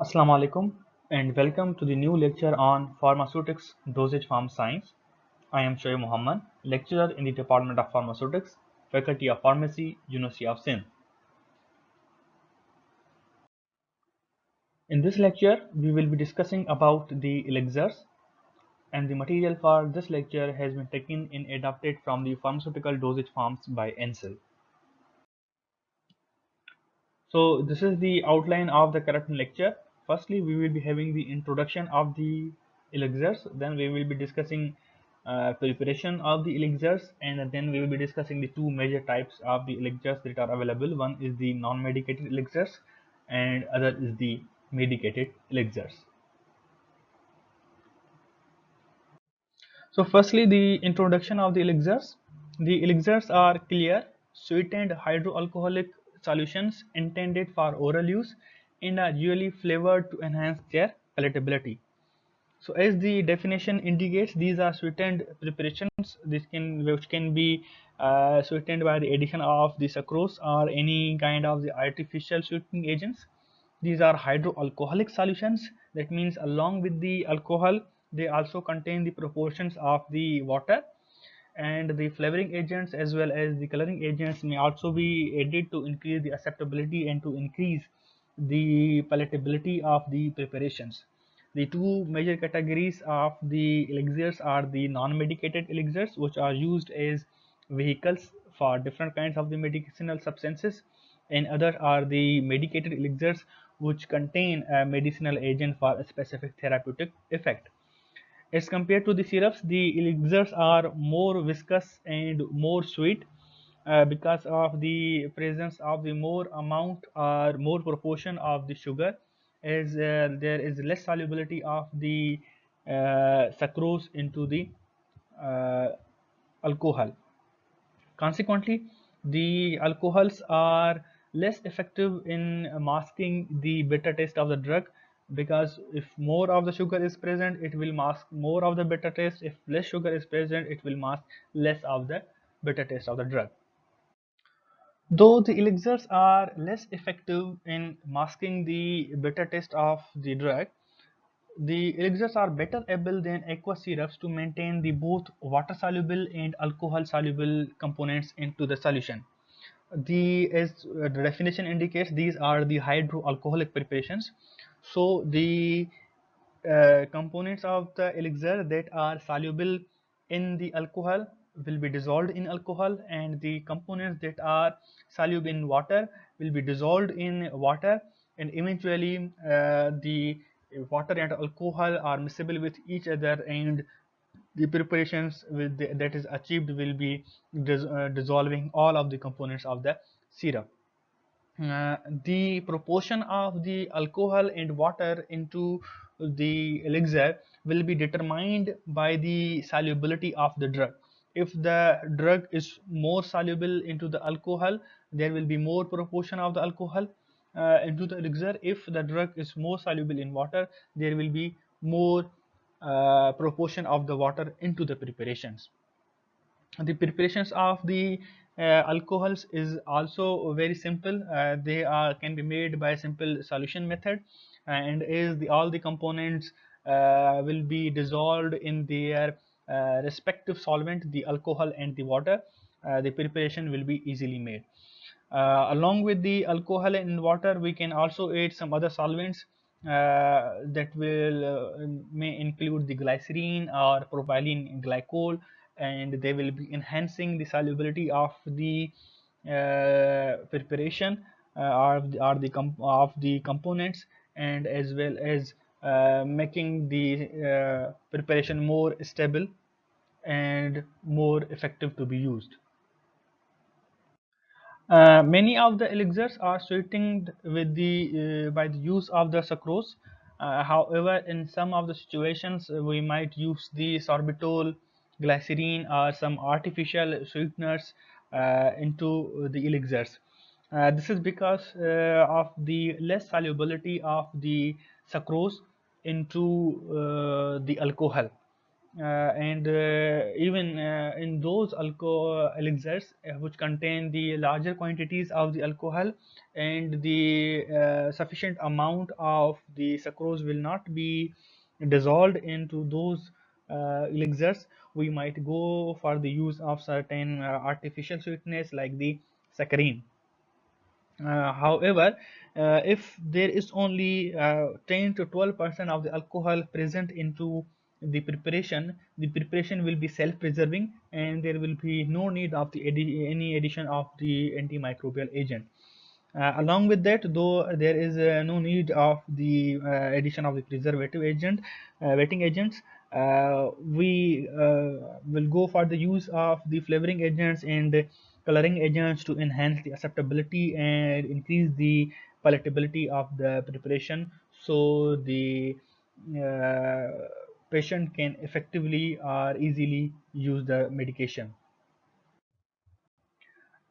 Assalamu alaikum and welcome to the new lecture on Pharmaceutics Dosage Form Science. I am Shoaib Muhammad, lecturer in the Department of Pharmaceutics, Faculty of Pharmacy, University of Sindh. In this lecture, we will be discussing about the elixirs, and the material for this lecture has been taken and adapted from the pharmaceutical dosage forms by Ansel. So this is the outline of the current lecture. Firstly, we will be having the introduction of the elixirs. Then we will be discussing preparation of the elixirs, and then we will be discussing the two major types of the elixirs that are available. One is the non-medicated elixirs, and other is the medicated elixirs. So firstly, the introduction of the elixirs. The elixirs are clear, sweetened hydroalcoholic solutions intended for oral use and are usually flavored to enhance their palatability. So as the definition indicates, these are sweetened preparations which can be sweetened by the addition of the sucrose or any kind of the artificial sweetening agents. These are hydroalcoholic solutions. That means along with the alcohol, they also contain the proportions of the water, and the flavoring agents as well as the coloring agents may also be added to increase the acceptability and to increase the palatability of the preparations. The two major categories of the elixirs are the non-medicated elixirs, which are used as vehicles for different kinds of the medicinal substances, and others are the medicated elixirs, which contain a medicinal agent for a specific therapeutic effect. As compared to the syrups, the elixirs are more viscous and more sweet because of the presence of the more amount or more proportion of the sugar, as there is less solubility of the sucrose into the uh, alcohol. Consequently, the alcohols are less effective in masking the bitter taste of the drug, because if more of the sugar is present, it will mask more of the bitter taste. If less sugar is present, it will mask less of the bitter taste of the drug. Though the elixirs are less effective in masking the bitter taste of the drug, the elixirs are better able than aqua syrups to maintain the both water soluble and alcohol soluble components into the solution. The definition indicates, these are the hydroalcoholic preparations. So the components of the elixir that are soluble in the alcohol will be dissolved in alcohol, and the components that are soluble in water will be dissolved in water, and eventually the water and alcohol are miscible with each other, and the preparations that is achieved will be dissolving all of the components of the syrup. The proportion of the alcohol and water into the elixir will be determined by the solubility of the drug. If the drug is more soluble into the alcohol, there will be more proportion of the alcohol into the elixir. If the drug is more soluble in water, there will be more proportion of the water into the preparations. The preparations of the alcohols is also very simple. They are can be made by a simple solution method, and is all the components will be dissolved in their respective solvent, the alcohol and the water. The preparation will be easily made. Along with the alcohol and water, we can also add some other solvents that will may include the glycerine or propylene glycol, and they will be enhancing the solubility of the preparation of the components, and as well as making the preparation more stable and more effective to be used. Many of the elixirs are sweetened with by the use of the sucrose. However, in some of the situations, we might use the sorbitol, glycerine, or some artificial sweeteners into the elixirs. This is because of the less solubility of the sucrose into the alcohol. and even in those elixirs which contain the larger quantities of the alcohol, and the sufficient amount of the sucrose will not be dissolved into those elixirs, we might go for the use of certain artificial sweetness like the saccharine. However, if there is only 10 to 12% of the alcohol present into the preparation will be self-preserving, and there will be no need of the any addition of the antimicrobial agent. Along with that, though, there is no need of the addition of the preservative agent, wetting agents. We will go for the use of the flavoring agents and coloring agents to enhance the acceptability and increase the palatability of the preparation, so the uh, patient can effectively or easily use the medication.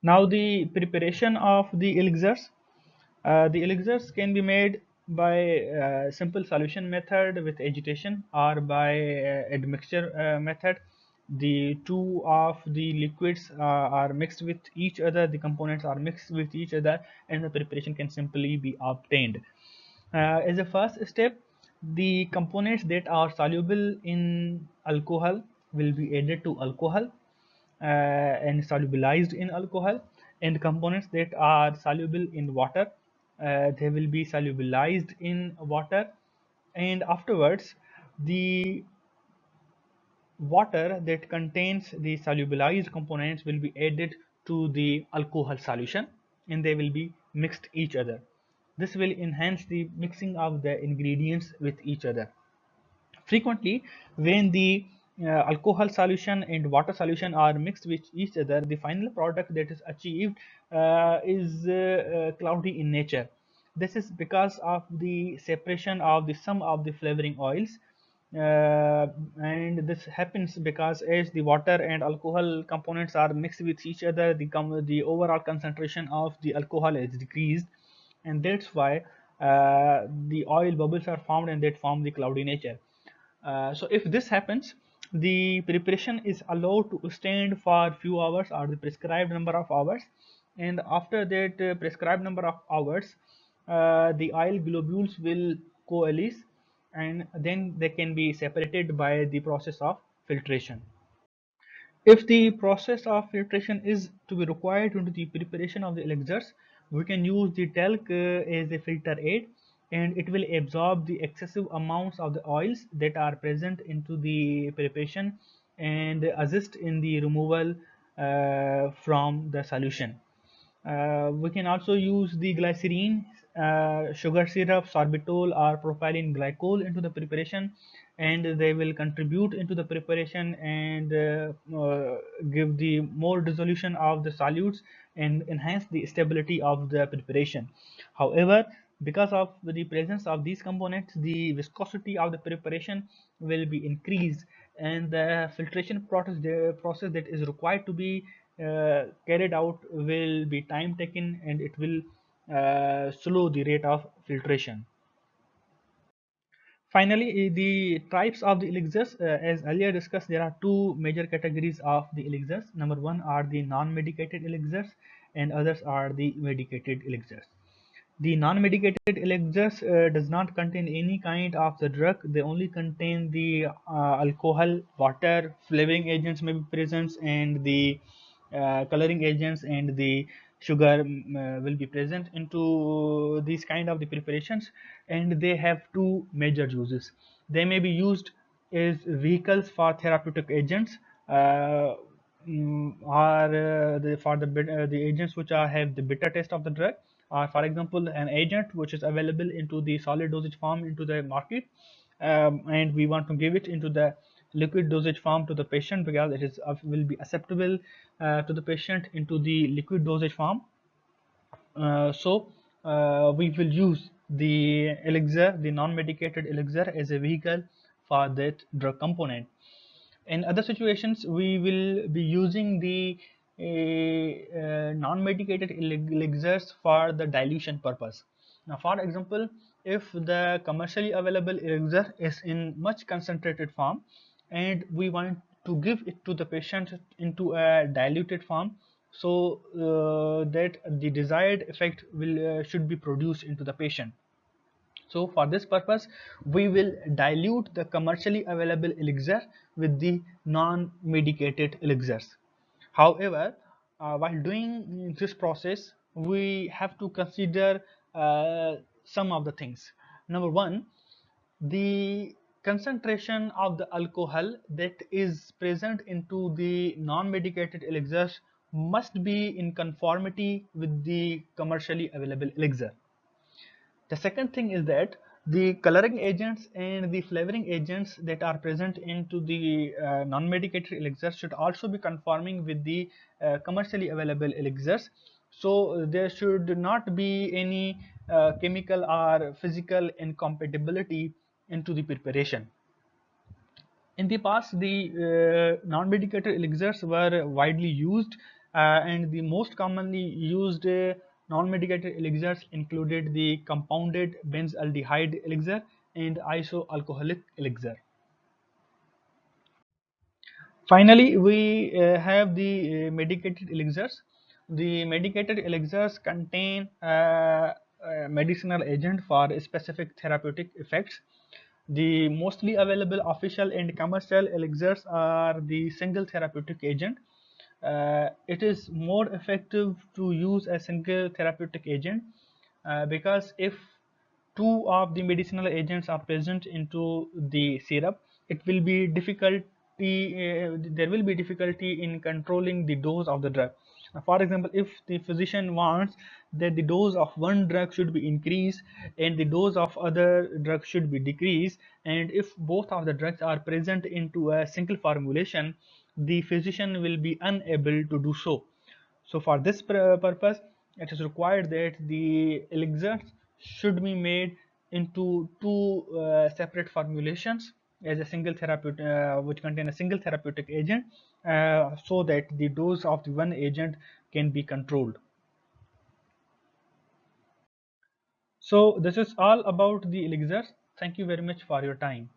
Now, the preparation of the elixirs. The elixirs can be made by simple solution method with agitation, or by admixture method. The two of the liquids are mixed with each other, the components are mixed with each other, and the preparation can simply be obtained. As a first step, the components that are soluble in alcohol will be added to alcohol and solubilized in alcohol, and components that are soluble in water, they will be solubilized in water, and afterwards the water that contains the solubilized components will be added to the alcohol solution, and they will be mixed each other. This will enhance the mixing of the ingredients with each other. Frequently, when the alcohol solution and water solution are mixed with each other, the final product that is achieved is cloudy in nature. This is because of the separation of the some of the flavoring oils, and this happens because as the water and alcohol components are mixed with each other, the overall concentration of the alcohol is decreased, and that's why the oil bubbles are formed and that form the cloudy nature. So if this happens, the preparation is allowed to stand for few hours or the prescribed number of hours, and after that prescribed number of hours, the oil globules will coalesce, and then they can be separated by the process of filtration. If the process of filtration is to be required into the preparation of the elixirs, we can use the talc as a filter aid, and it will absorb the excessive amounts of the oils that are present into the preparation and assist in the removal from the solution. We can also use the glycerine, sugar syrup, sorbitol, or propylene glycol into the preparation, and they will contribute into the preparation and give the more dissolution of the solutes and enhance the stability of the preparation. However, because of the presence of these components, the viscosity of the preparation will be increased, and the filtration process that is required to be carried out will be time taken, and it will slow the rate of filtration. Finally, the types of the elixirs, as earlier discussed, there are two major categories of the elixirs. Number one are the non-medicated elixirs, and others are the medicated elixirs. The non-medicated elixirs does not contain any kind of the drug. They only contain the alcohol, water, flavoring agents may be present, and the coloring agents and the sugar will be present into these kind of the preparations, and they have two major uses. They may be used as vehicles for therapeutic agents, or the agents which have the bitter taste of the drug, or for example an agent which is available into the solid dosage form into the market, and we want to give it into the liquid dosage form to the patient because it is will be acceptable to the patient into the liquid dosage form. So we will use the elixir, the non-medicated elixir, as a vehicle for that drug component. In other situations, we will be using the non-medicated elixirs for the dilution purpose. Now, for example, if the commercially available elixir is in much concentrated form, and we want to give it to the patient into a diluted form, so that the desired effect will should be produced into the patient. So for this purpose, we will dilute the commercially available elixir with the non-medicated elixirs. However, while doing this process, we have to consider some of the things. Number one, the concentration of the alcohol that is present into the non-medicated elixirs must be in conformity with the commercially available elixir. The second thing is that the coloring agents and the flavoring agents that are present into the non-medicated elixirs should also be conforming with the commercially available elixirs. So there should not be any chemical or physical incompatibility into the preparation. In the past, the non-medicated elixirs were widely used, and the most commonly used non-medicated elixirs included the compounded benzaldehyde elixir and isoalcoholic elixir. Finally, we have the medicated elixirs. The medicated elixirs contain medicinal agent for specific therapeutic effects. The mostly available official and commercial elixirs are the single therapeutic agent. It is more effective to use a single therapeutic agent because if two of the medicinal agents are present into the syrup, it will be difficulty. There will be difficulty in controlling the dose of the drug. For example, if the physician wants that the dose of one drug should be increased and the dose of other drug should be decreased, and if both of the drugs are present into a single formulation, the physician will be unable to do so. So for this purpose, it is required that the elixirs should be made into two separate formulations as a single therapeutic, which contain a single therapeutic agent, so that the dose of the one agent can be controlled. So this is all about the elixirs. Thank you very much for your time.